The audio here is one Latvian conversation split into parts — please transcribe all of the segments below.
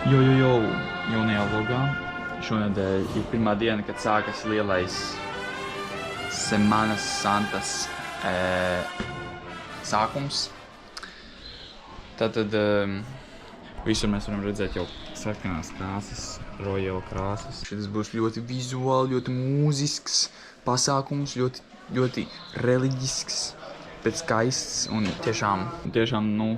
Jo, jaunajā vlogā. Šonedēļ ir pirmā diena, kad sākas lielais Semanas Santas sākums. Tātad visur mēs varam redzēt jau sarkanās krāsas, royal krāsas. Šis būs ļoti vizuāli, ļoti mūzisks pasākums, ļoti reliģisks, bet skaists un tiešām,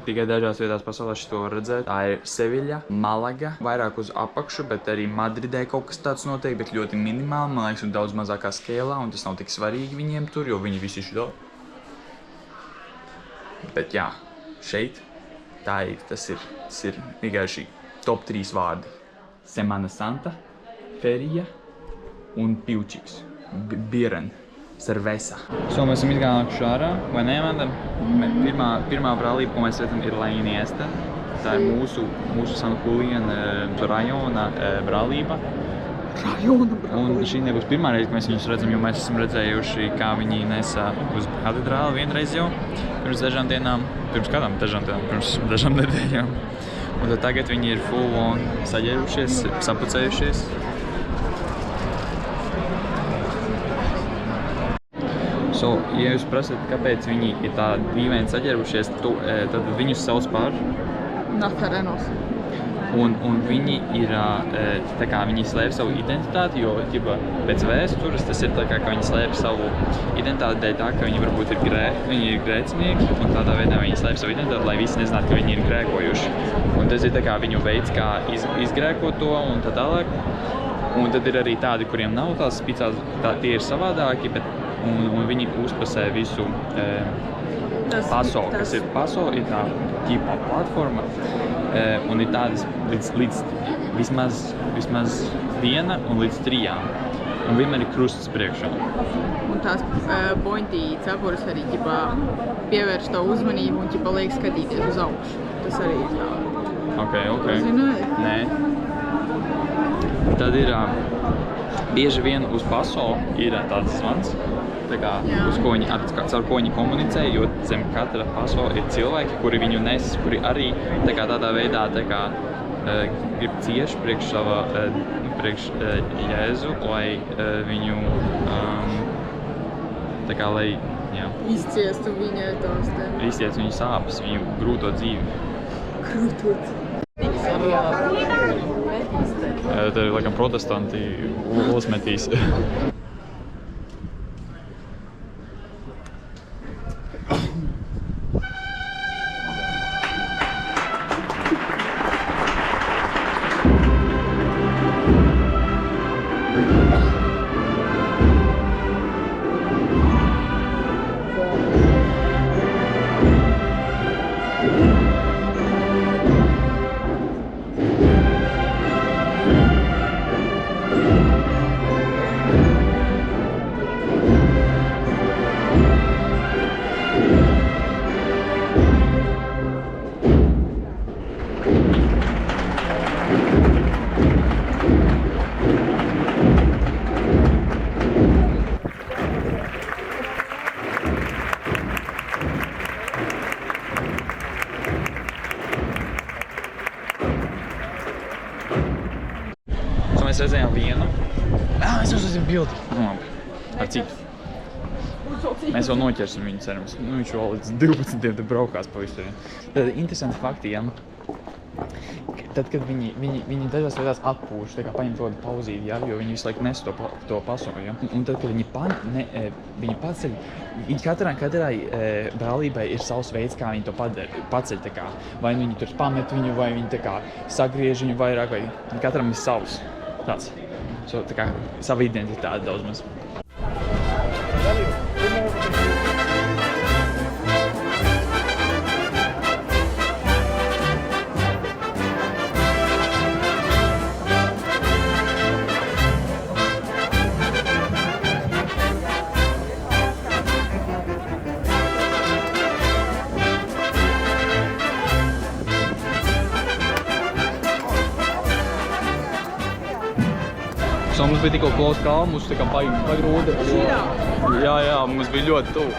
tikai dažās vietās pasaulē to var redzēt. Tā ir Seviļa, Malaga, vairāk uz apakšu, bet arī Madridē kaut kas tāds notiek, bet ļoti minimāli, man liekas, un daudz mazākā skēlā, un tas nav tik svarīgi viņiem tur, jo viņi visi šito. Bet jā, šeit tas ir vienkārši top 3 vārdi. Semana Santa, Feria un Pilčiks, Bieren. Cerveza. Mēs esam izgājuši ārā, vai ne, Amanda? Pirmā brālība, ko mēs redzam, ir La Iniesta. Tā ir mūsu San Julian rajona brālība. Un šī nebūs pirmā reize, kad mēs viņus redzam, jo mēs esam redzējuši, kā viņi nesa uz katedrāli vienreiz jau. Pirms dažām dienām, pirms dažām nedēļām. Un tad tagad viņi ir full on saģērbušies, sapucējušies. Ja jūs prasat, kāpēc viņi ir tā dīvaini saģērbušies, tad viņus sauc par Nazarenos. Un viņi ir, tā kā viņi slēp savu identitāti, jo pēc vēstures tas ir tā kā, ka viņi slēp savu identitāti dēļ tā, ka viņi varbūt ir grēcinieki, un tādā veidā viņi slēp savu identitāti, lai visi nezinātu, ka viņi ir grēkojuši. Un tas ir tā kā viņu veids, kā izgrēkot to un tā tālāk. Un tad ir arī tādi, kuriem nav tās spicās, tie ir savādāki, un viņi uzpasē visu PASO, kas ir PASO, ir tā ķipa platforma, un ir tādas līdz vismaz 1 un līdz 3. Un vienmēr ir krusts priekšā. Un tās pointī cepures arī pievērš to uzmanību un liek skatīties uz augšu. Tas arī ir tā. Ok. Zināji? Nē. Tad ir bieži vien uz PASO ir tāds zvans. Caur ko viņi komunicē, jo zem katra PASO ir cilvēki, kuri viņu nes, kuri arī tādā veidā grib cieši priekš Jēzu, lai viņu lai izciestu viņai tās te. Izciestu viņu sāpes, viņu grūto dzīvi. Tad ir laikam protestanti uzmetīs. Mēs redzējām vienu. Mēs uzsāsim bildi. Labi. Ar citu. Mēs vēl noķersim viņu, cerams. Viņš vēl līdz 12 braukās pa visu. Tad interesanti fakti, ja? Tad, kad viņi dažās vietās atpūš, paņem to pauzīti, ja? Jo viņi visu laiku nes to paso, ja? Un tad, kad viņi paceļ, katrai brālībai ir savs veids, kā viņi to paceļ. Vai viņi tur pamet viņu, vai viņi sagriež viņu vairāk, vai katram ir savs. Tāds. Sava identitāte daudz maz. Mums bija tikko klaus kalma, mums pagrūda. Jā, mums bija ļoti tuvu.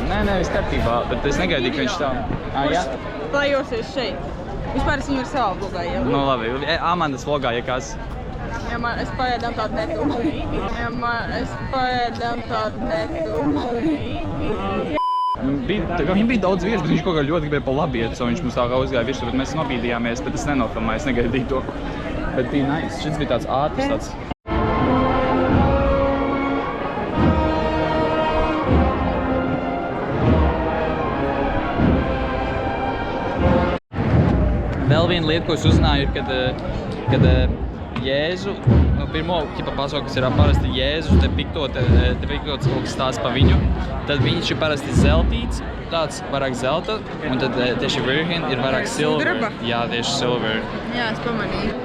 Nē, viss kārtībā, bet es negaidīju, ka viņš tā. Kurš plājosies šeit? Vispār es viņu ar savā vlogā jau. Nu labi, Amandas vlogā, ja kas. Ja es paēdām tādu netumu. Es paēdām tādu netumu. Viņam bija daudz vietas, bet viņš kaut kā ļoti gribēja pa labi iet, so viņš mums tā kā uzgāja virsū, bet mēs nobīdījāmies, bet es nenofilmēju, es negaidīju to. Bet bija nice. Šis bija tāds ātrs, tāds. Vēl viena lieta, ko es uzzināju, ir, kad Jēzu, pirmo pasauli, kas ir parasti Jēzus, te piktots kaut kas stāsts pa viņu, tad viņš ir parasti zeltīts, tāds vairāk zelta, un tad tieši virhin ir vairāk silver. Jā, tieši silver. Jā, es pamanīju.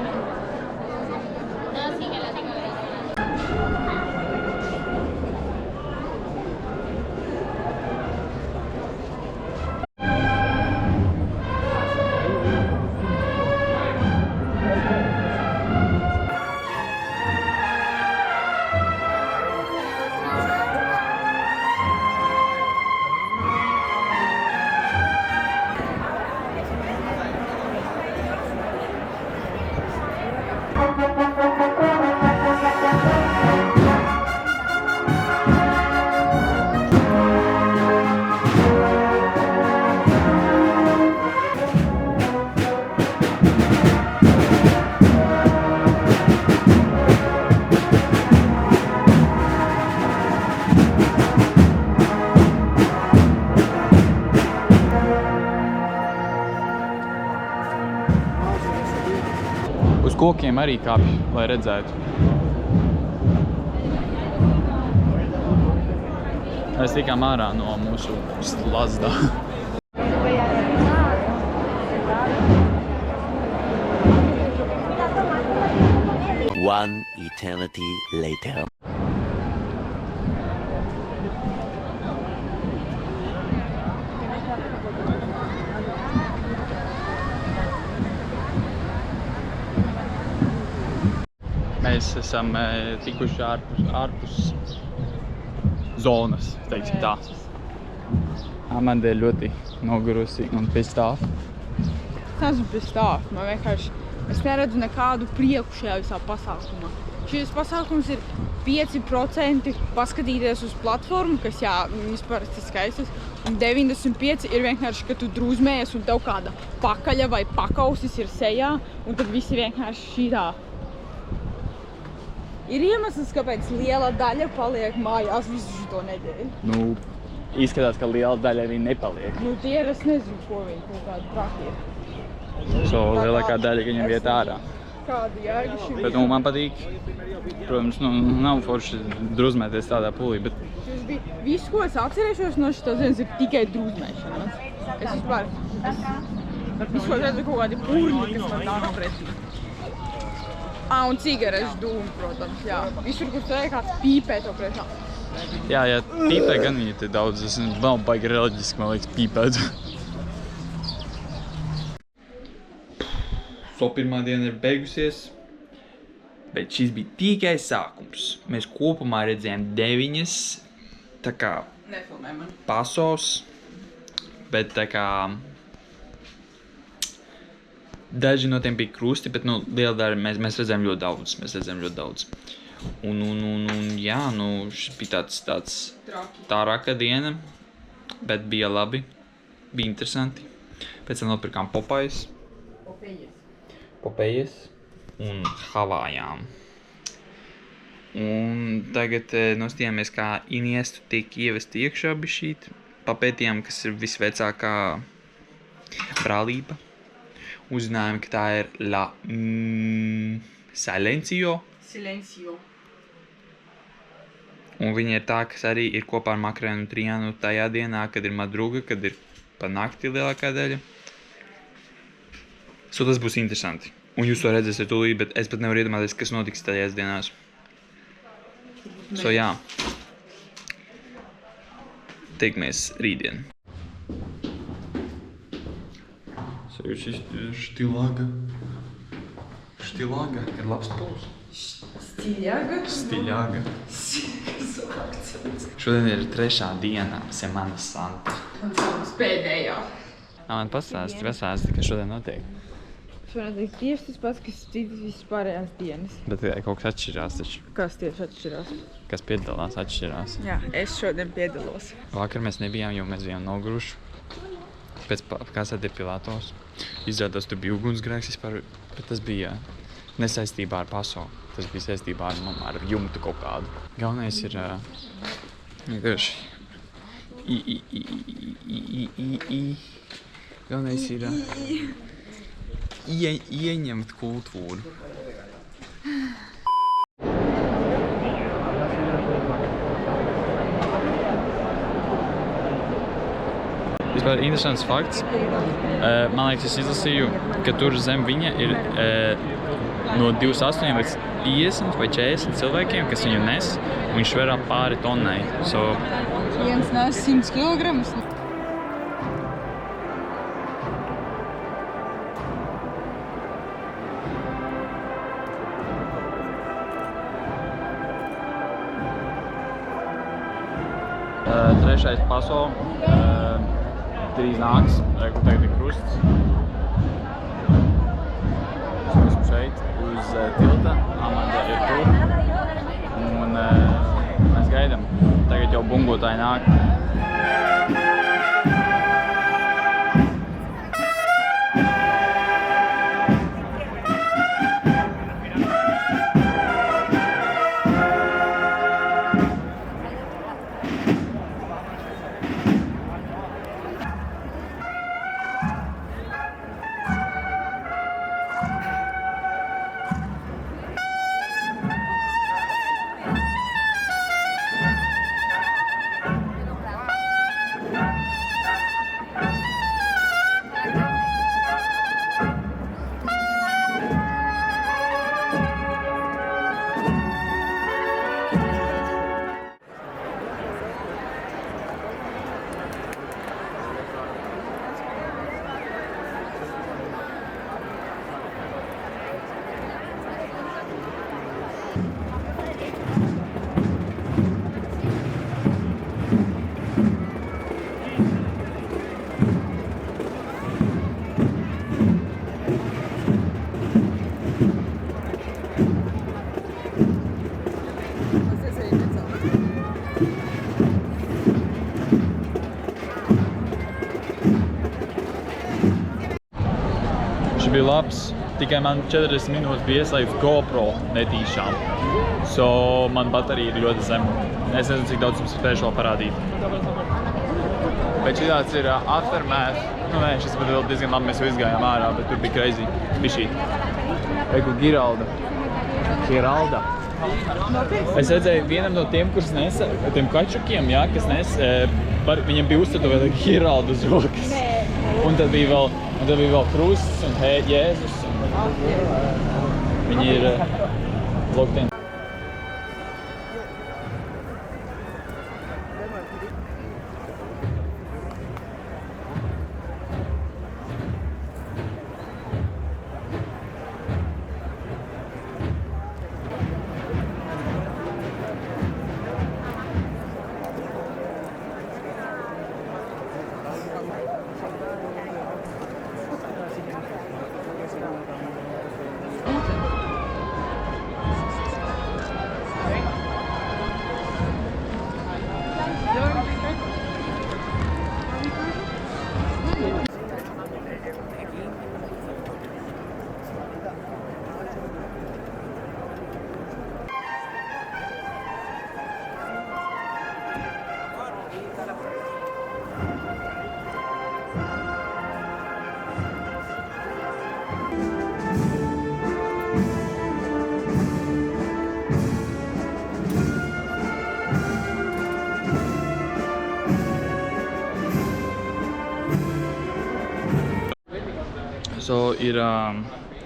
Uz kokiem arī kāpj, lai redzētu. Mēs tikām ārā no mūsu slazdā. One eternity later. Mēs esam tikuši ārpus zonas, teiksim tā. Amanda ir ļoti nogurusi un pissed off. Es neesmu pissed off, man vienkārši, es neredzu nekādu prieku šajā visā pasākumā. Šis pasākums ir 5% paskatīties uz platformu, kas jā, viņas parasti skaistas, un 95% ir vienkārši, ka tu drūzmējies un tev kāda pakaļa vai pakausis ir sejā, un tad visi vienkārši šitā. Ir iemesls, kāpēc liela daļa paliek mājās visu šito nedēļu. Nu, izskatās, ka liela daļa arī nepaliek. Nu, tie ir, es nezinu, ko viņi kaut kādi traki ir. So, lielākā daļa viņam viet ārā. Kāda jēga šim ir? Bet nu, man patīk. Protams, nu, nav forši druzmēties tādā pulī, bet... Šis bija viss, ko es atcerēšos no šitās dienas, ir tikai druzmēšanās. Es vispār... Visu, ko es redzu, kaut kādi purņi, kas man nāk pretī. Un cigarešu dūmu, protams, jā. Visur, kur tu kāds pīpē to priekšā. Jā, pīpē gan viņi te daudz, es nav baigi reliģiski, man liekas, pīpēt. So, pirmā diena ir beigusies, bet šis bija tikai sākums. Mēs kopumā redzējām 9, tā kā Nefilmē man. pasos, bet tā kā daži no tiem bija krusti, bet nu, liela daļa mēs redzējām ļoti daudz. Un jā, nu, šis bija tāds tā raka diena, bet bija labi, bija interesanti. Pēc tam nopirkām Popeyes un Havājām. Un tagad nostījāmies, kā Iniestu tiek ievesti iekšā bišķīt. Papētījām, kas ir visvecākā brālība. Uzzinājām, ka tā ir La Silencio. Un viņa ir tā, kas arī ir kopā ar Makrēnu un Trijānu tajā dienā, kad ir madruga, kad ir pa nakti lielākā daļa. So tas būs interesanti. Un jūs to redzēsiet tūlīt, bet es pat nevaru iedomāties, kas notiks tajās dienās. So jā. Tiekamies rītdien. So ir šis Štilaga. Štilaga ir labs puls. Stiļaga. Šodien ir 3. diena, Semana Santa. Un pēdējā. Man pastāsti, ka šodien notiek. Šodien teikt tieši tas pats, kas citas visas pārējās dienas. Bet kaut kas atšķirās taču. Kas tieši atšķirās? Kas piedalās atšķirās. Jā, es šodien piedalos. Vakar mēs nebijām, jo mēs bijām noguruši. Pēc Casa de Pilatos. Izrādās, tur bija ugunsgrēks vispār, bet tas bija nesaistībā ar pasauli. Tas bija saistībā ar jumtu kaut kādu. Galvenais ir vienkārši galvenais ir ieņemt kultūru. Vispār interesants fakts. Man liekas, es izlasīju, ka tur zem viņa ir no 28 līdz 50 vai 40 cilvēkiem, kas viņu nes, un viņš sverā pāri tonnai. Viens nes 100 kilogramus. Trešais paso drīz nāks, kur tagad ir krusts. Mēs esam šeit uz tilta, Amanda ir tur, un mēs gaidām. Tagad jau bungotāji nāk. Viņš bija labs, tikai man 40 minūtes bija ieslēgts GoPro netīšām. Man baterija ir ļoti zema. Es nezinu, cik daudz jums spēšu vēl parādīt. Bet šitāds ir aftermath. Nē, šis pat vēl diezgan labi, mēs jau izgājām ārā, bet tur bija crazy. Bišķī. Eku Giralda. Giralda. Es redzēju vienam no tiem, kurus nesa, tiem kačukiem, jā, kas nes, viņam bija uzstatovēta Giralda uz rokas. Un tad bija vēl krusts un Jēzus. Viņi ir loktien.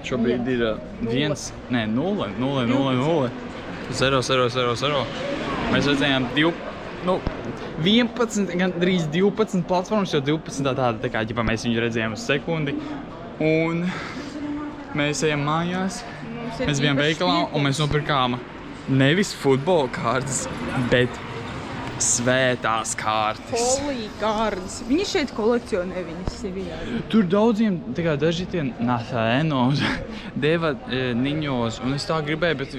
Šobrīd ir 0, 0, 0. Mēs redzējām 11, gandrīz 12 platformas, jo 12 tāda, kā ģipā mēs viņu redzējām uz sekundi. Un mēs ejam mājās, mēs bijām veikalā un mēs nopirkām nevis futbola kārtas, bet Svētās kārtas. Holy cards. Viņi šeit kolekcionē viņas Sevijā. Tur daudziem, daži tie Nazarenos deva niņos, un es tā gribēju, bet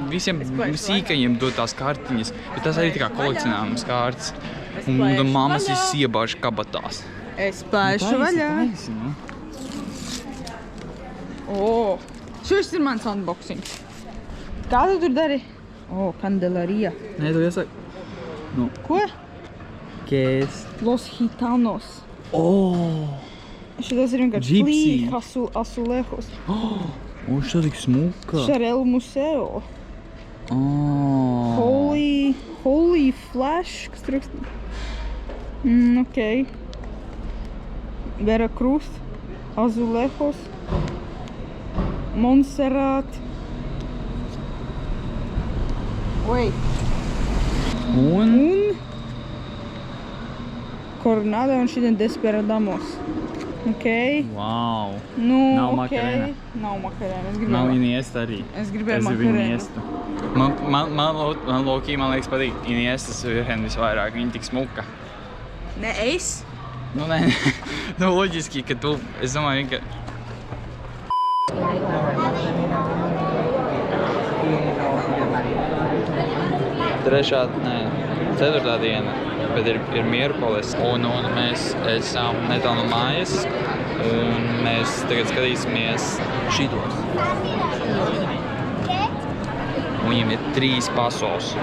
visiem sīkajiem dod tās kartiņas, bet tas arī tā kā kolekcionāmas kārtas. Un mammas ir iebāžu kabatās. Es plēšu vaļā. O, šis ir mans unboxings. Kā tu tur dari? O, kandelarija. Nē, tu iesaki. Nu, Ko? kēs. Los Gitanos. Šitas ir vienkārši Gypsy. azulejos. Un šo tik smuka. Chanel Museo. Holy Flash. Kas tur raksta? Ok. Veracruz. Azulejos. Montserrat. Wait. Un? Coronado un šitien Desperadamos. Ok. Wow. Nu, Nav ok. makarena. Nav makarena. Es gribēju. Nav Iniesta arī. Es gribēju Es gribu makarenu. Iniestu. Man Lokī, man liekas, patīk Iniestas virhen visvairāk. Viņa tik smuka. Ne es? Nu, nē, nu, loģiski, ka tu, es domāju, ka... Ceturtā diena, bet ir mierkulis, un mēs esam netālu no mājas, un mēs tagad skatīsimies šitos. Un viņiem ir 3 pasos.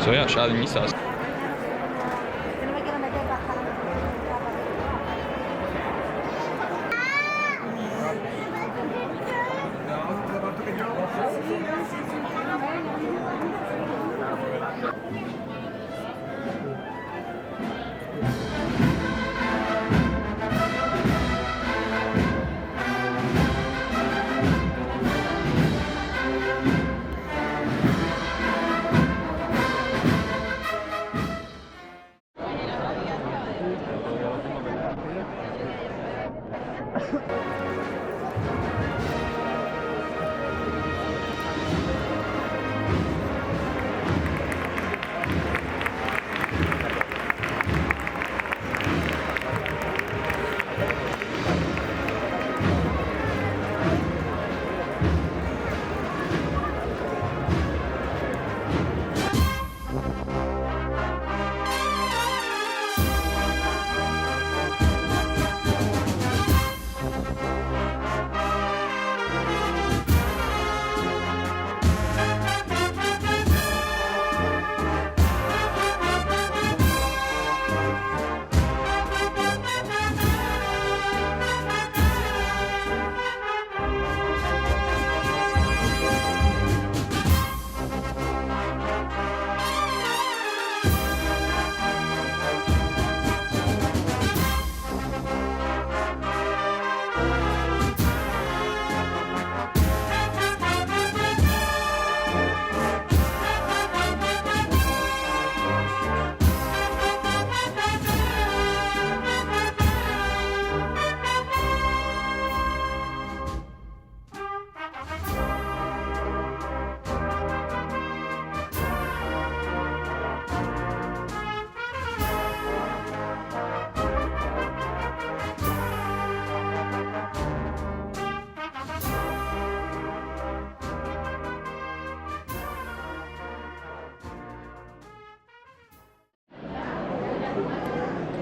So jā, šādi viņi izstās.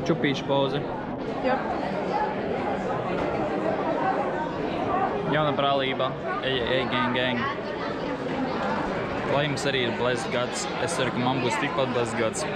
Čupīšu pauzi. Jā. Jauna brālība. Gang. Lai jums arī ir blessed gads. Es ceru, ka man būs tikpat blessed gads.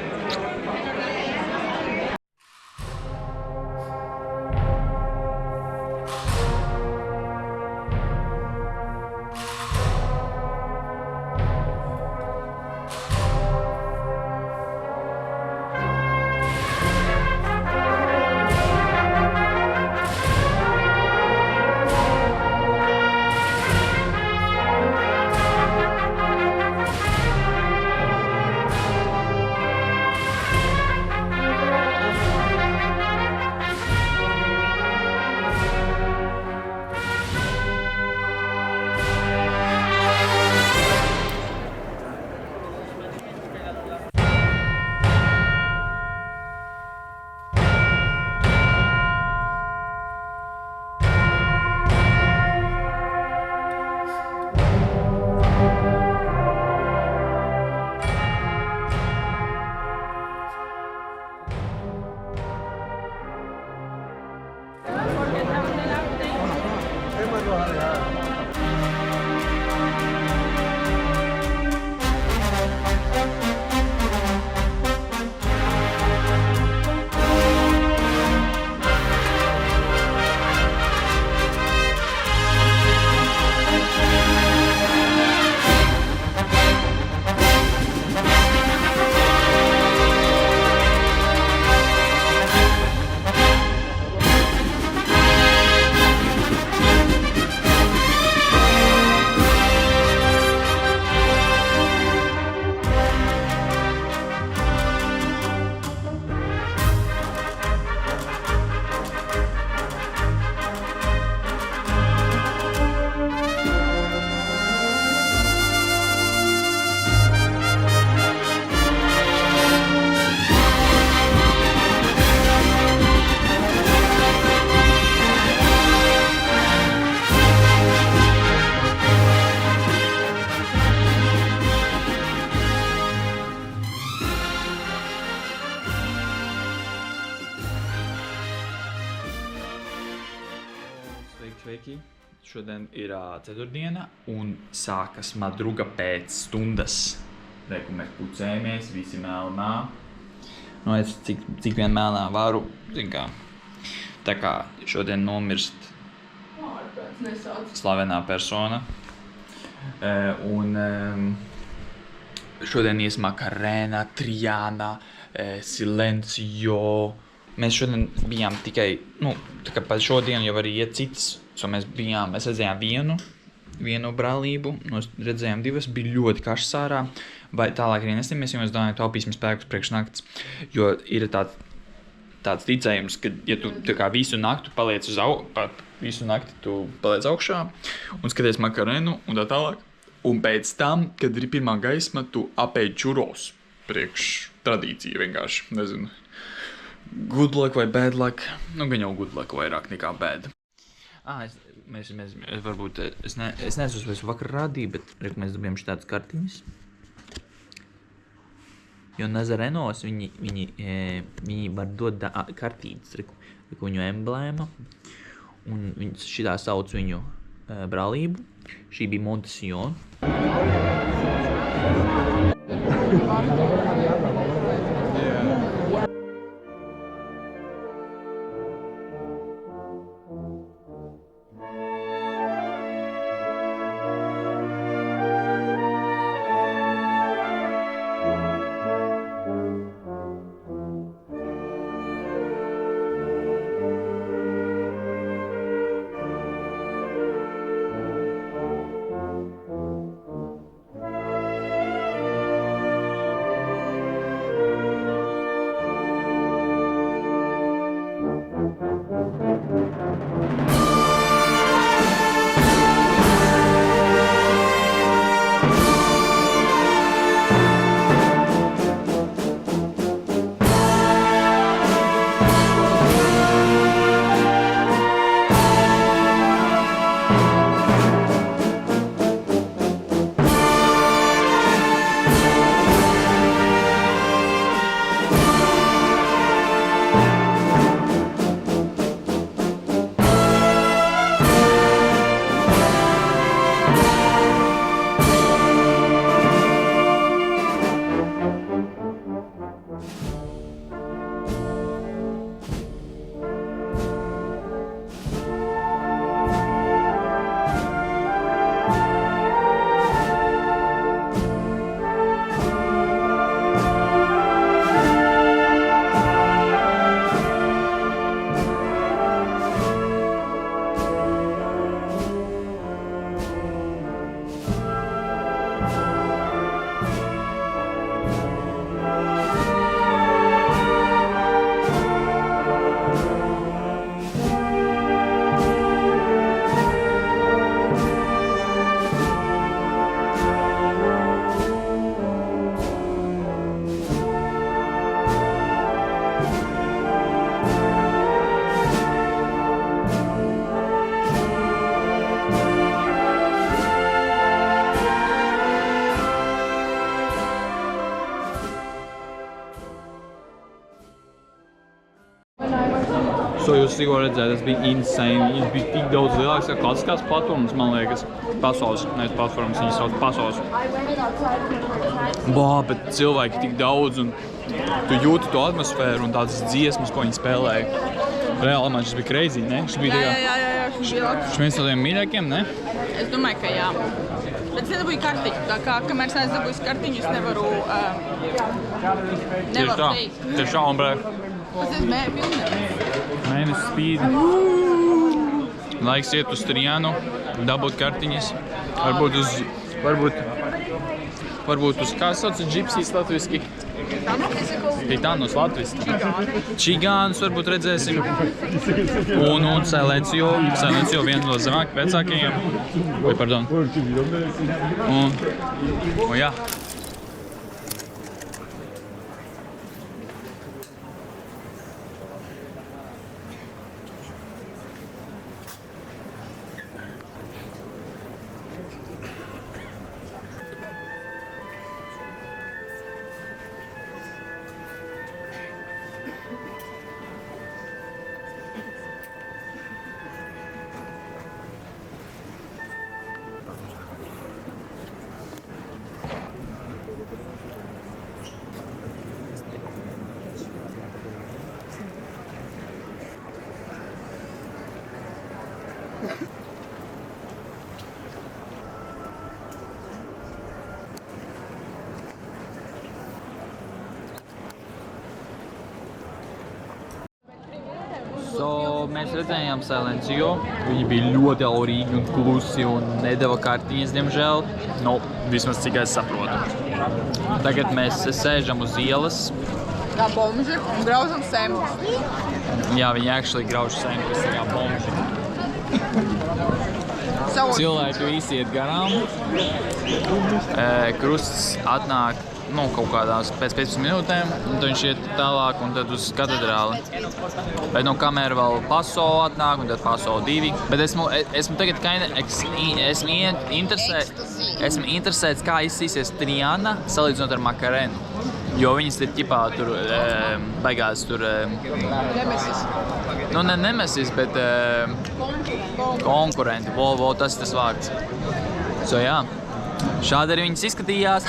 šodien ir ceturtdiena un sākas madruga pēc stundas. Reiku mēs pucējamies, visi melnā. Nu, es cik vien melnā varu, zin kā. Tā kā šodien nomirst slavenā persona. Šodien ies Makarena, Triana, Silencio. Mēs šodien bijām tikai, tā kā pēc šodien jau arī iet citas. Mēs redzējām vienu brālību, mēs redzējām divas, bija ļoti karsts ārā. Vai tālāk arī nestimies, jo mēs domājam, taupīsim spēkus priekš nakts. Jo ir tāds ticējums, ka ja tu tā kā visu nakti paliec visu nakti tu paliec augšā un skaties Makarenu un tā tālāk. Un pēc tam, kad ir pirmā gaisma, tu apēd čuros priekš tradīcija vienkārši, nezinu. Good luck vai bad luck? Gan jau good luck vairāk nekā bad. Es neesmu, vai es vakar rādīju, bet mēs dabījām šitādas kartiņas. Jo Nazarenos viņi var dot kartītes, viņu emblēma, un šitā sauc viņu brālību. Šī bija Montesión. Jūs tikko redzējāt, tas bija insane. Viņas bija tik daudz lielākas kā klasiskās platformas, man liekas. Pasaules, nevis platformas, viņas sauc pasaules. Bet cilvēki tik daudz un tu jūti to atmosfēru un tādas dziesmas, ko viņi spēlēja. Reāli man šis bija crazy, ne? Šis bija šis viens no tiem mīļākiem, ne? Es domāju, ka jā. Bet es nedabūju kartiņu, tā kā kamēr es nedabūju kartiņu, es nevaru teikt. Tieši tā, hombre. Tas ir pilnīgi. Mēnesis spīd. Laiks iet uz Trianu, dabūt kartiņas. Varbūt uz kā sauc Gypsijas latviski? Gitanos latviski. Čigānus varbūt redzēsim. Un Silencio viens no zemāk vecākajiem. Pardon. Un jā. mēs redzējām Silencio. Viņi bija ļoti aurīgi un klusi un nedeva kartiņas, diemžēl. Nu, vismaz cik es saprotu. Tagad mēs sēžam uz ielas. Kā bomži un grauzam sēmas. Jā, viņi actually grauž sēmas kā bomži. Cilvēki visi iet garām. Krusts atnāk kaut kādās pēc 15 minūtēm, un tad viņš iet tālāk un tad uz katedrāli. Bet kamēr vēl Paso atnāk, un tad Paso 2. Bet esmu tagad esmu interesēts, kā izsīsies Triana salīdzinot ar Makarenu. Jo viņas ir ķipā tur baigās tur... Nemesis. Nu, ne nemesis, bet konkurenti. Tas ir tas vārds. So, jā. Šādi arī viņas izskatījās.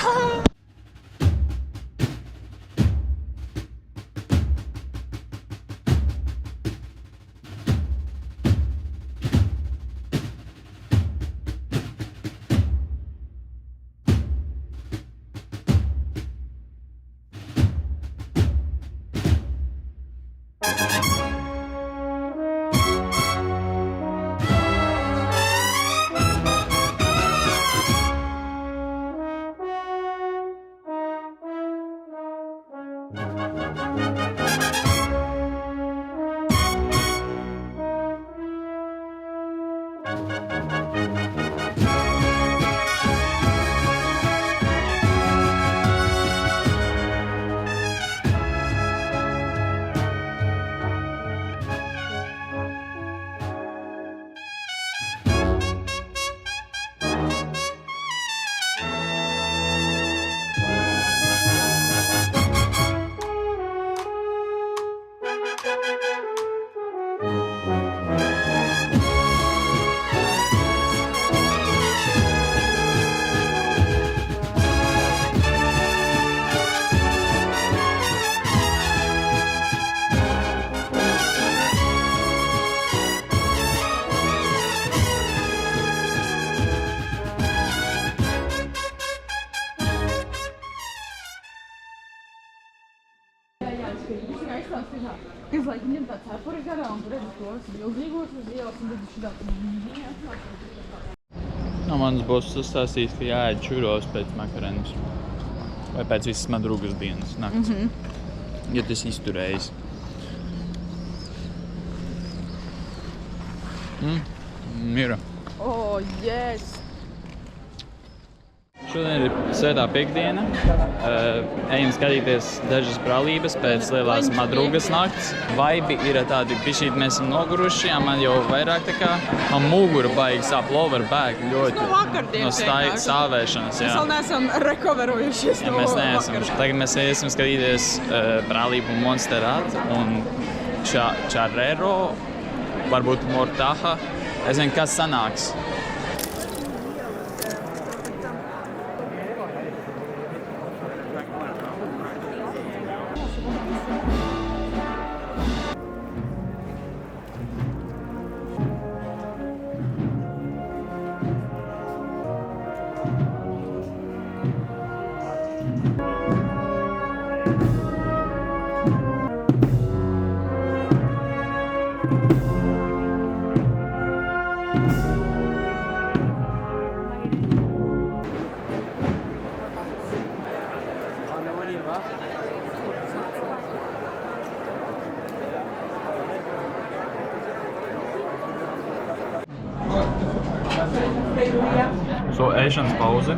Kas laik viņam tā cepuri garā un redz tos ilgīgos uz ielas un tad šitā No manas boss uzstāstīs, ka jāēd čuros pēc makarenas. Vai pēc visas madrugas dienas nakts. Ja tas izturējis. Mira. Oh, yes! Šodien ir svētā piekdiena. Ejam skatīties dažas brālības pēc lielās madrugas nakts. Vaibi ir tādi bišķīt, mēs esam noguruši, man jau vairāk tā kā. Man mugura baigi sāp, lower back ļoti. No stāvēšanas, jā. Mēs vēl neesam recoverojušies no mēs neesam. Tagad mēs iesim skatīties brālību Monsterrat un Charrero, varbūt Mortaha. Es zinu, kas sanāks. So, ēšanas pauze.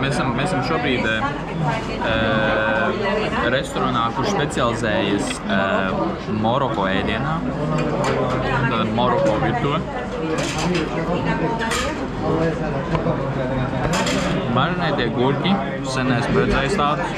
Mēs esam šobrīd restorānā, kurš specializējas Moroko ēdienā. Tātad Moroko virtuve. Marinētie gurķi, sen esmu redzējis tādus.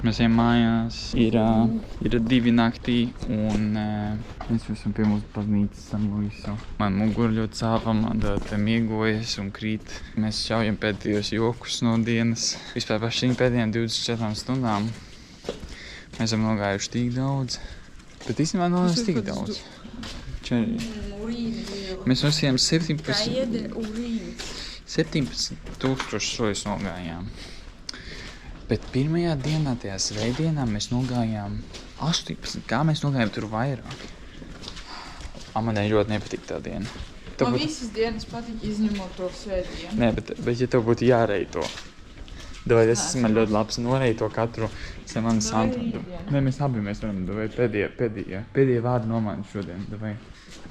Mēs ejam mājās, ir 2 naktī un mēs esam pie mūsu baznīcas San Luiso. Man mugura ļoti sāpa, man te miegojas un krīt. Mēs šaujam pēdējos jokus no dienas. Vispār par šīm pēdējām 24 stundām mēs esam nogājuši tik daudz. Bet īstenībā nogājuši tik daudz. Mēs nosījām 17 tūkstoši soļus nogājām. Bet pirmajā dienā, tajā svētdienā, mēs nogājām 18. Kā mēs nogājām tur vairāk? Man ļoti nepatīk tā diena. Man visas dienas patīk izņemot to svētdienu. Nē, bet ja tev būtu jāreito. Tas man ļoti labs noreito katru Semana Santa. Nē, mēs abi varam. Pēdējie vārdi no manis šodien. Davai.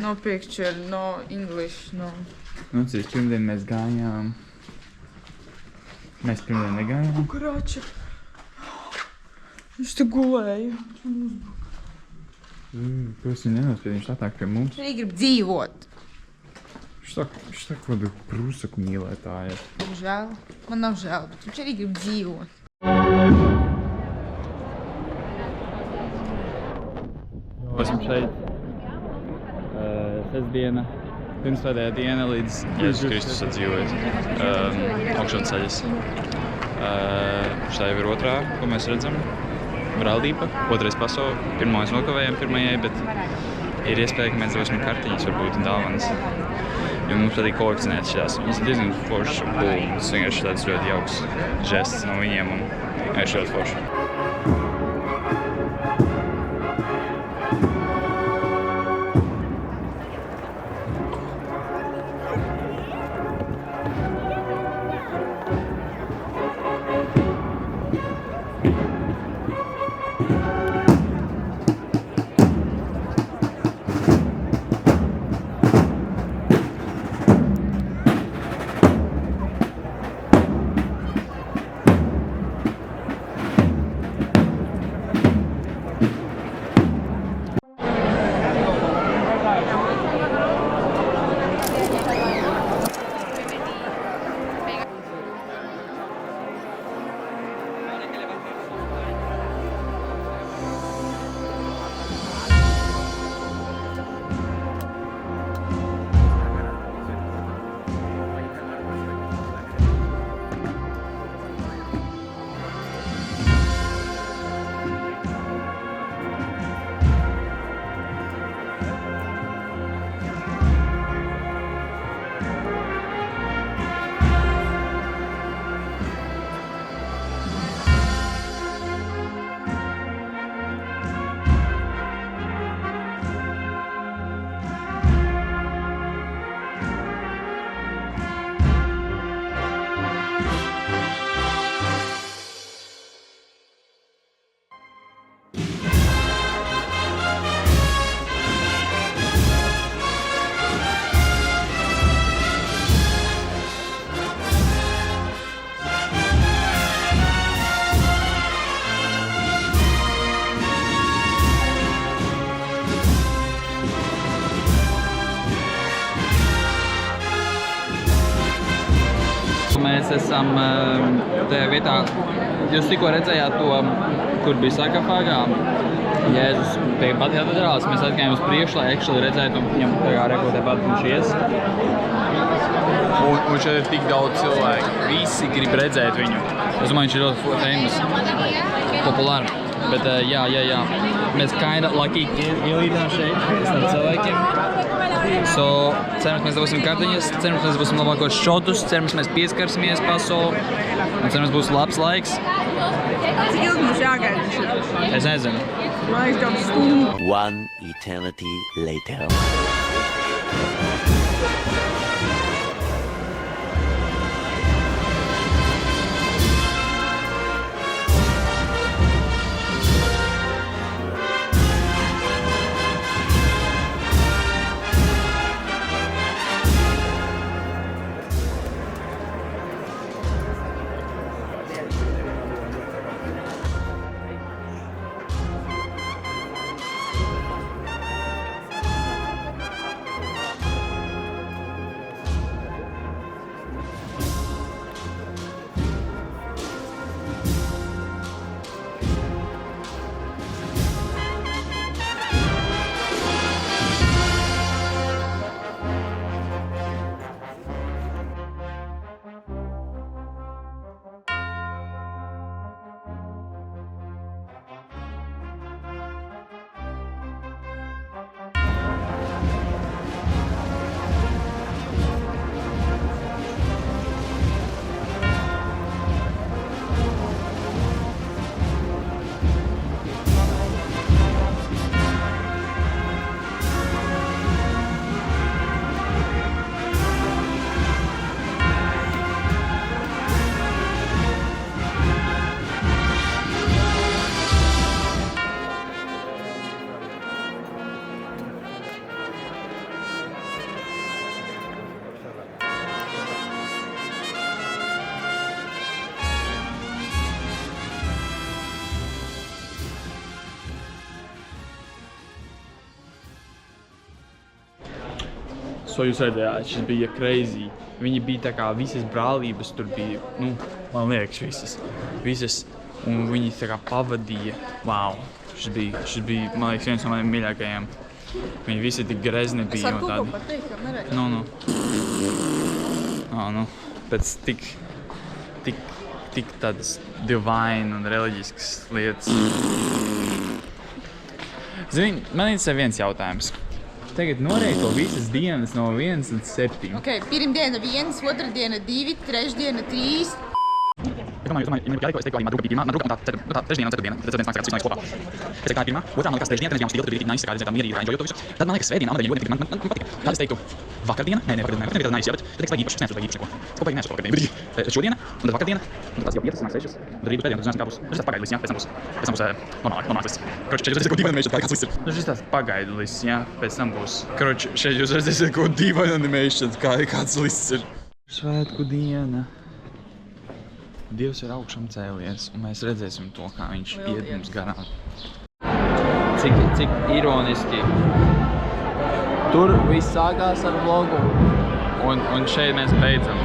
No picture, no English, no... Pirmdien mēs gājām. Mēs pirmdien negājām. Kurača. Es te gulēju. Kāpēc viņi nenospied, viņš atnāk pie mums? Viņš grib dzīvot. Viņš saka, kādu prūsaku mīlētāju. Žēl. Man nav žēl, bet viņš arī grib dzīvot. Esam šeit. Sestdiena. Pirmsvētējā diena līdz Jēzus Kristus atdzīvojas. Augšām ceļas. Štā jau ir otrā, ko mēs redzam. Brāldība, otrais pasaule. Pirmo mēs nokavējam pirmajai, bet ir iespēja, ka mēs dosim kartiņas, varbūt dāvanas. Jo mums patīk kolekcionēt šās. Viņas ir diezgan foršas un cool. Tas vienkārši tāds ļoti jauks žests no viņiem un vienkārši ļoti forši. Mēs esam tajā vietā, jūs tikko redzējāt to, kur bija sarkofāgā. Jēzus pie katedrāles, mēs atkājām uz priekšu, lai actually redzētu, viņam tagad rekotē pat viņš ies. Un šeit ir tik daudz cilvēku. Visi grib redzēt viņu. Es domāju, viņš ir ļoti famous, populāri. Bet jā. Mēs kinda lucky ielīdām šeit, starp cilvēkiem. So, cerams, mēs dabūsim kartiņas, cerams, mēs dabūsim labākos šotus, cerams, mēs pieskarsimies pasauli, un cerams, būs labs laiks. Cik ilgi mums jāgaida šeit? Es nezinu. Man liekas, kādu stundu. One eternity later. So jūs redzējāt, šis bija crazy. Viņi bija tā kā visas brālības, tur bija, nu, man liekas, visas. Un viņi tā kā pavadīja. Wow, šis bija, man liekas, viens no maniem mīļākajiem. Viņi visi tik grezni bija un tādi. Es varu kaut ko pateikt, jo neredzu. Nu. Pēc tik tādas divine un reliģiskas lietas. Zini, man ir viens jautājums. Tagad noreito visas dienas no 1 līdz 7. Ok, pirmdiena 1, otrdiena 2, trešdiena 3. Es domāju, ja es teiktu, man druga bija pirmā, man druga un tā trešdiena un ceturtdiena. Tad ceturtdienas nāks, viss kopā. Es teiktu, tā ir pirmā. Otrā, man liekas, trešdiena, trešdiena mums bija ļoti nice, kā tā mierīgi enjoyot to visu. Tad man liekas, svētdiena, amadariņa ļoti man patika. Tad es teiktu, vakardiena, vakardien bija nice, jā, bet tad es īpaši neko. Es kopīgi neesmu vakardien, bet šodiena, un tad vakardiena, un tad tās jau 5, nāk 6, tad rīt būs pēdējā, tad es neesmu kāpus. Tas pagaidu lists, jā, pēc tam būs normālais lists. Kroči, šeit jūs redzēsiet, ko dīvaini animation, kāds lists ir. Nu, šis tāds pagaidu lists, jā, pēc tam būs. Kroči, šeit jūs redzēsiet, ko dīvaini animation, kāds lists ir. Svētku diena. Dievs ir augšām cēlies, un mēs redzēsim to, kā viņš iet mums garām. Cik ironiski. Tur viss sākās ar vlogu, un šeit mēs beidzam.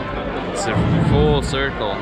Tas ir full circle.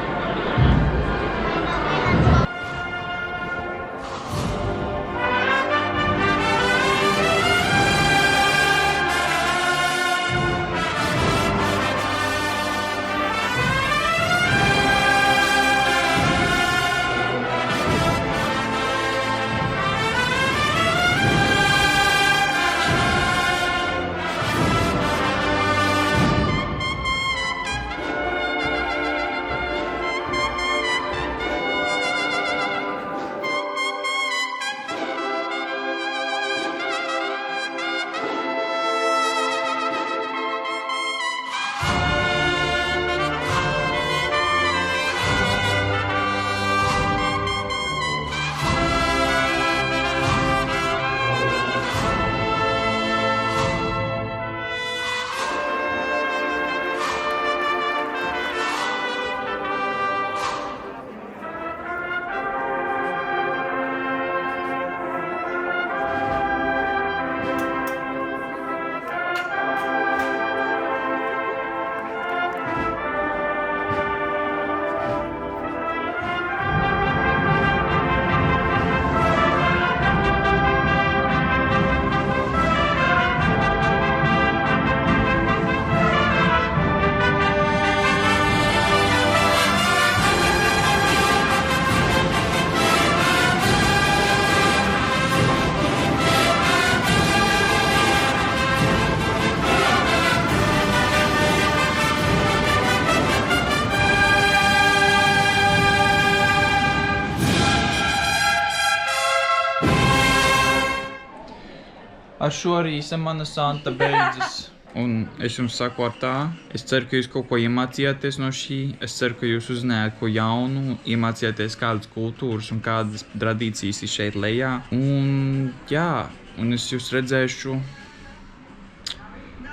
Ar šo arī Semana Santa beidzas. Un es jums saku ar tā, es ceru, ka jūs kaut ko iemācījāties no šī. Es ceru, ka jūs uzzinājāt ko jaunu, iemācījāties kādas kultūras un kādas tradīcijas ir šeit lejā. Un jā, un es jūs redzēšu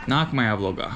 nākamajā vlogā.